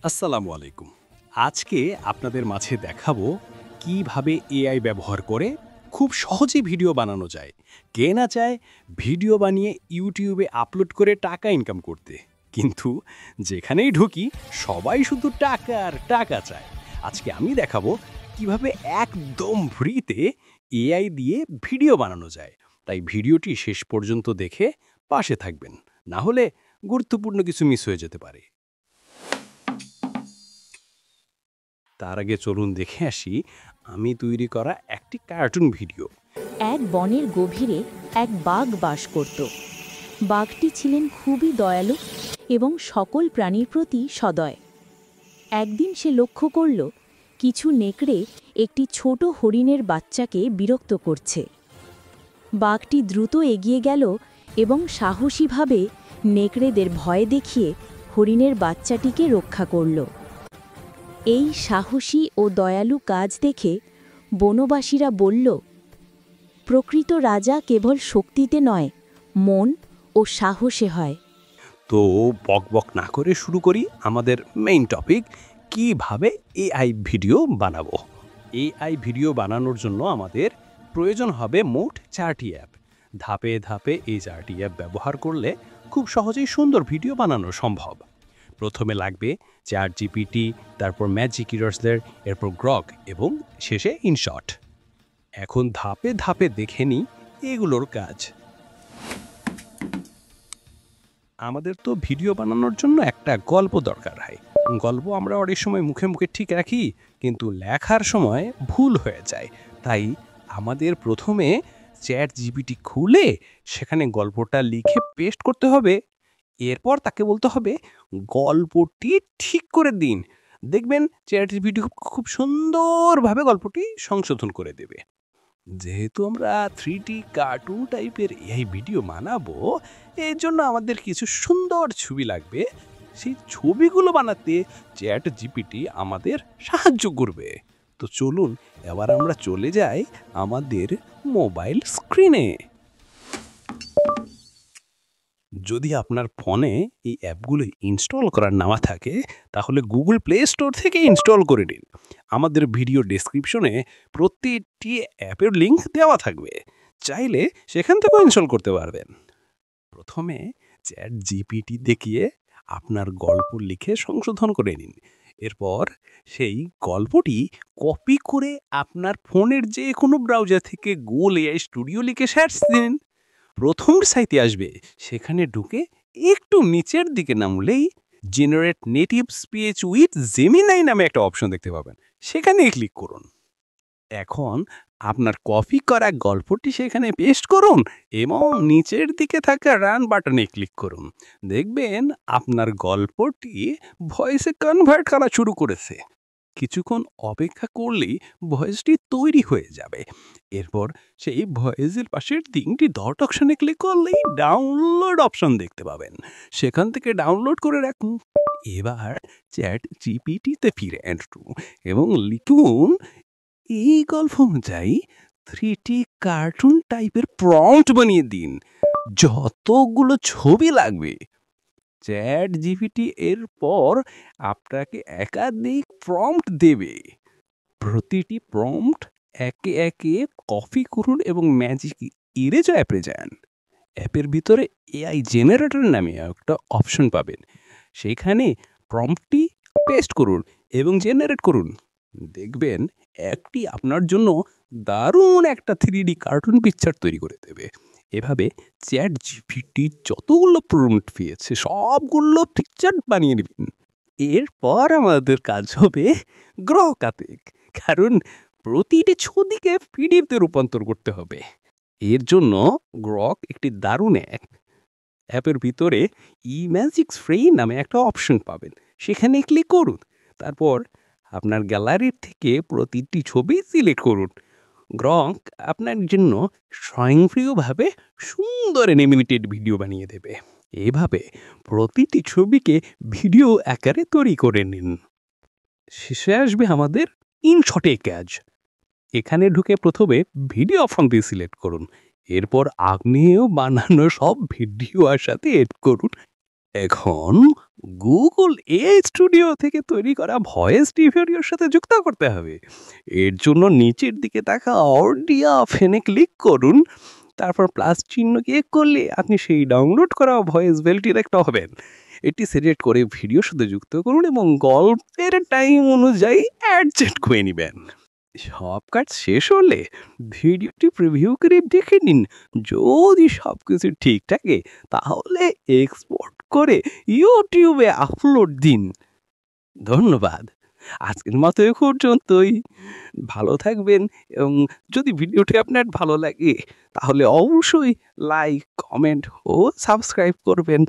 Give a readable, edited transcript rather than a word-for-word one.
আসসালামু আলাইকুম। আজকে আপনাদের মাঝে দেখাবো কিভাবে এআই ব্যবহার করে খুব সহজে ভিডিও বানানো যায়। কে না চায় ভিডিও বানিয়ে ইউটিউবে আপলোড করে টাকা ইনকাম করতে। কিন্তু যেখানেই ঢুকি সবাই শুধু টাকা আর টাকা চায়। আজকে আমি দেখাবো কিভাবে একদম ফ্রিতে এআই দিয়ে ভিডিও বানানো যায়। তাই ভিডিওটি শেষ পর্যন্ত দেখে পাশে থাকবেন। না হলে গুরুত্বপূর্ণ কিছু মিস হয়ে যেতে পারে। তার আগে চলুন দেখে আসি আমি তৈরি করা একটি কার্টুন ভিডিও। এক বনের গভীরে এক বাঘ বাস করত। বাঘটি ছিলেন খুবই দয়ালু এবং সকল প্রাণীর প্রতি সদয়। একদিন সে লক্ষ্য করল কিছু নেকড়ে একটি ছোট হরিণের বাচ্চাকে বিরক্ত করছে। বাঘটি দ্রুত এগিয়ে গেল এবং সাহসীভাবে নেকড়েদের ভয় দেখিয়ে হরিণের বাচ্চাটিকে রক্ষা করল। এই সাহসী ও দয়ালু কাজ দেখে বনবাসীরা বলল, প্রকৃত রাজা কেবল শক্তিতে নয়, মন ও সাহসে হয়। তো বক না করে শুরু করি আমাদের মেইন টপিক, কিভাবে এআই ভিডিও বানাবো। এআই ভিডিও বানানোর জন্য আমাদের প্রয়োজন হবে মোট 4টি অ্যাপ। ধাপে ধাপে এই 4টি অ্যাপ ব্যবহার করলে খুব সহজেই সুন্দর ভিডিও বানানো সম্ভব। প্রথমে লাগবে ChatGPT, তারপর ম্যাজিক ইরার্সলের, এরপর গ্রক এবং শেষে ইনশট। এখন ধাপে ধাপে দেখে নিই এগুলোর কাজ। আমাদের তো ভিডিও বানানোর জন্য একটা গল্প দরকার হয়। গল্প আমরা অনেক সময় মুখে মুখে ঠিক রাখি, কিন্তু লেখার সময় ভুল হয়ে যায়। তাই আমাদের প্রথমে ChatGPT খুলে সেখানে গল্পটা লিখে পেস্ট করতে হবে। এরপর তাকে বলতে হবে গল্পটি ঠিক করে দিন। দেখবেন ChatGPT খুব সুন্দরভাবে গল্পটি সংশোধন করে দেবে। যেহেতু আমরা 3D কার্টুন টাইপের এই ভিডিও বানাবো, এর জন্য আমাদের কিছু সুন্দর ছবি লাগবে। সেই ছবিগুলো বানাতে ChatGPT আমাদের সাহায্য করবে। তো চলুন এবার আমরা চলে যাই আমাদের মোবাইল স্ক্রিনে। যদি আপনার ফোনে এই অ্যাপগুলো ইনস্টল করার না থাকে, তাহলে গুগল প্লে স্টোর থেকে ইনস্টল করে নিন। আমাদের ভিডিও ডেসক্রিপশনে প্রতিটি অ্যাপের লিঙ্ক দেওয়া থাকবে, চাইলে সেখান থেকেও ইনস্টল করতে পারবেন। প্রথমে ChatGPT দেখিয়ে আপনার গল্প লিখে সংশোধন করে নিন। এরপর সেই গল্পটি কপি করে আপনার ফোনের যে কোনো ব্রাউজার থেকে গুগল এআই স্টুডিও লিখে সার্চ দিন। প্রথম সাইটে আসবে, সেখানে ঢুকে একটু নিচের দিকে নামলেই generate native speech with Gemini নামে একটা অপশন দেখতে পাবেন, সেখানে ক্লিক করুন। এখন আপনার কপি করা গল্পটি সেখানে পেস্ট করুন এবং নিচের দিকে থাকা রান বাটনে ক্লিক করুন। দেখবেন আপনার গল্পটি ভয়েসে কনভার্ট করা শুরু করেছে। কিছুক্ষণ অপেক্ষা করলেই ভয়েসটি তৈরি হয়ে যাবে। এরপর সেই ভয়েসের পাশের 3টি ডট অপশনে ক্লিক করলেই ডাউনলোড অপশন দেখতে পাবেন, সেখান থেকে ডাউনলোড করে রাখুন। এবার ChatGPT-তে ফিরে আসুন এবং লিখুন এই গল্প অনুযায়ী 3D কার্টুন টাইপের প্রম্পট বানিয়ে দিন। যতগুলো ছবি লাগবে ChatGPT এরপর আপনাকে একাধিক প্রম্পট দেবে। প্রতিটি প্রম্পট একে একে কপি করুন এবং ম্যাজিক ইরেজার অ্যাপে যান। অ্যাপের ভিতরে এআই জেনারেটর নামে একটা অপশন পাবেন, সেইখানে প্রম্পটটি পেস্ট করুন এবং জেনারেট করুন। দেখবেন একটি আপনার জন্য দারুণ একটা 3D কার্টুন পিকচার তৈরি করে দেবে। এভাবে ChatGPT যতগুলো প্রম্পট পেয়েছে সবগুলো পিকচার বানিয়ে নেবেন। এরপর আমাদের কাজ হবে গ্রহকাতে, কারণ প্রতিটি ছবিকে পিডিএফতে রূপান্তর করতে হবে। এর জন্য গ্রক একটি দারুণ অ্যাপের ভিতরে ইম্যাজিক ফ্রি নামে একটা অপশন পাবেন, সেখানে ক্লিক করুন। তারপর আপনার গ্যালারির থেকে প্রতিটি ছবি সিলেক্ট করুন। গ্রক আপনার জন্য স্বয়ংক্রিয়ভাবে সুন্দর অ্যানিমেটেড ভিডিও বানিয়ে দেবে। এভাবে প্রতিটি ছবিকে ভিডিও আকারে তৈরি করে নিন। শেষে আসবে আমাদের ইনশটে কাজ। এখানে ঢুকে প্রথমে ভিডিও অপশনটি সিলেক্ট করুন। এরপর আপনিও বানানো সব ভিডিও আর সাথে এড করুন এখন গুগল এআই স্টুডিও থেকে তৈরি করা ভয়েস টিউটোরিয়ালের সাথে যুক্ত করতে হবে। এর জন্য নিচের দিকে থাকা অডিও অপশনে ক্লিক করুন, তারপর প্লাস চিহ্ন ক্লিক করলে আপনি সেই ডাউনলোড করা ভয়েস মেল ডিরেক্ট হবেন। এটি সিলেক্ট করে ভিডিওর সাথে যুক্ত করুন এবং গল্পের টাইম অনুযায়ী অ্যাডজাস্ট করে নেবেন। সব কাজ শেষ হলে ভিডিওটি প্রিভিউ করে দেখে নিন। যদি সব কিছু ঠিক থাকে তাহলে এক্সপোর্ট করে ইউটিউবে আপলোড দিন। ধন্যবাদ। আজকের মতো এ পর্যন্তই। ভালো থাকবেন এবং যদি ভিডিওটি আপনার ভালো লাগে তাহলে অবশ্যই লাইক, কমেন্ট ও সাবস্ক্রাইব করবেন।